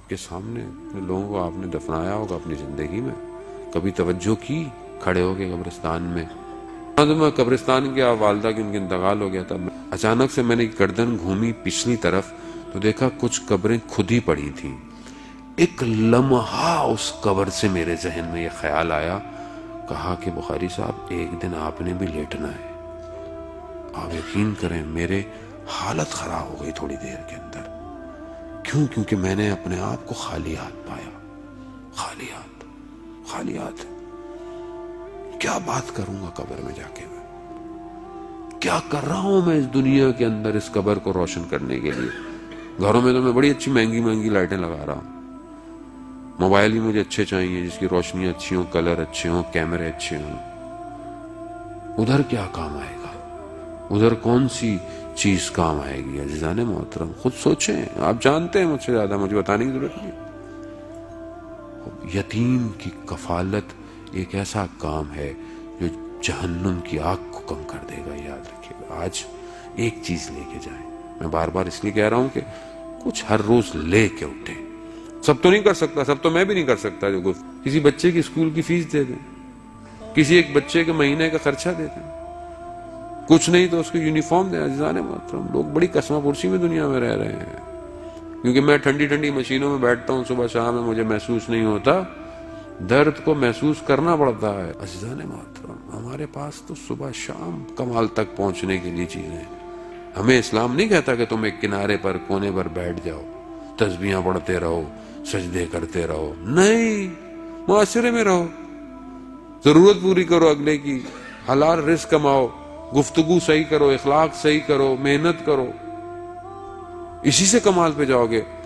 آپ کے سامنے اتنے لوگوں کو آپ نے دفنایا ہوگا اپنی زندگی میں، کبھی توجہ کی کھڑے ہو کے قبرستان میں؟ تو میں قبرستان گیا، والدہ کی ان کا انتقال ہو گیا تھا، اچانک سے میں نے گردن گھومی پچھلی طرف تو دیکھا کچھ قبریں خود ہی پڑی تھیں۔ ایک لمحہ اس قبر سے میرے ذہن میں یہ خیال آیا، کہا کہ بخاری صاحب ایک دن آپ نے بھی لیٹنا ہے۔ آپ یقین کریں میرے حالت خراب ہو گئی تھوڑی دیر کے اندر۔ کیوں؟ کیونکہ میں نے اپنے آپ کو خالی ہاتھ پایا، خالی ہاتھ، خالی ہاتھ۔ کیا بات کروں گا قبر میں جا کے؟ میں کیا کر رہا ہوں میں اس دنیا کے اندر اس قبر کو روشن کرنے کے لیے؟ گھروں میں تو میں بڑی اچھی مہنگی مہنگی لائٹیں لگا رہا ہوں، موبائل ہی مجھے اچھے چاہیے جس کی روشنی اچھی ہوں، کلر اچھے ہوں، کیمرے اچھے ہوں۔ ادھر کیا کام آئے گا؟ ادھر کون سی چیز کام آئے گی؟ عزیزان محترم خود سوچیں، آپ جانتے ہیں مجھ سے زیادہ، مجھے بتانے کی ضرورت نہیں۔ یتیم کی کفالت ایک ایسا کام ہے جو جہنم کی آگ کو کم کر دے گا، یاد رکھیے گا۔ آج ایک چیز لے کے جائیں، میں بار بار اس لیے کہہ رہا ہوں کہ کچھ ہر روز لے کے اٹھیں۔ سب تو نہیں کر سکتا، سب تو میں بھی نہیں کر سکتا، جو کسی بچے کی اسکول کی فیس دے دیں، کسی ایک بچے کے مہینے کا خرچہ دے دیں، کچھ نہیں تو اس کو یونیفارم دیں۔ عزیزان محترم لوگ بڑی قسمہ پرسی میں دنیا میں رہ رہے ہیں، کیونکہ میں ٹھنڈی ٹھنڈی مشینوں میں بیٹھتا ہوں صبح شام میں، مجھے محسوس نہیں ہوتا، درد کو محسوس کرنا پڑتا ہے۔ عزیزان محترم ہمارے پاس تو صبح شام کمال تک پہنچنے کے لیے چیزیں ہیں۔ ہمیں اسلام نہیں کہتا کہ تم ایک کنارے پر کونے پر بیٹھ جاؤ، تسبیحاں پڑھتے رہو، سجدے کرتے رہو، نہیں، معاشرے میں رہو، ضرورت پوری کرو اگلے کی، حلال رزق کماؤ، گفتگو صحیح کرو، اخلاق صحیح کرو، محنت کرو، اسی سے کمال پہ جاؤ گے۔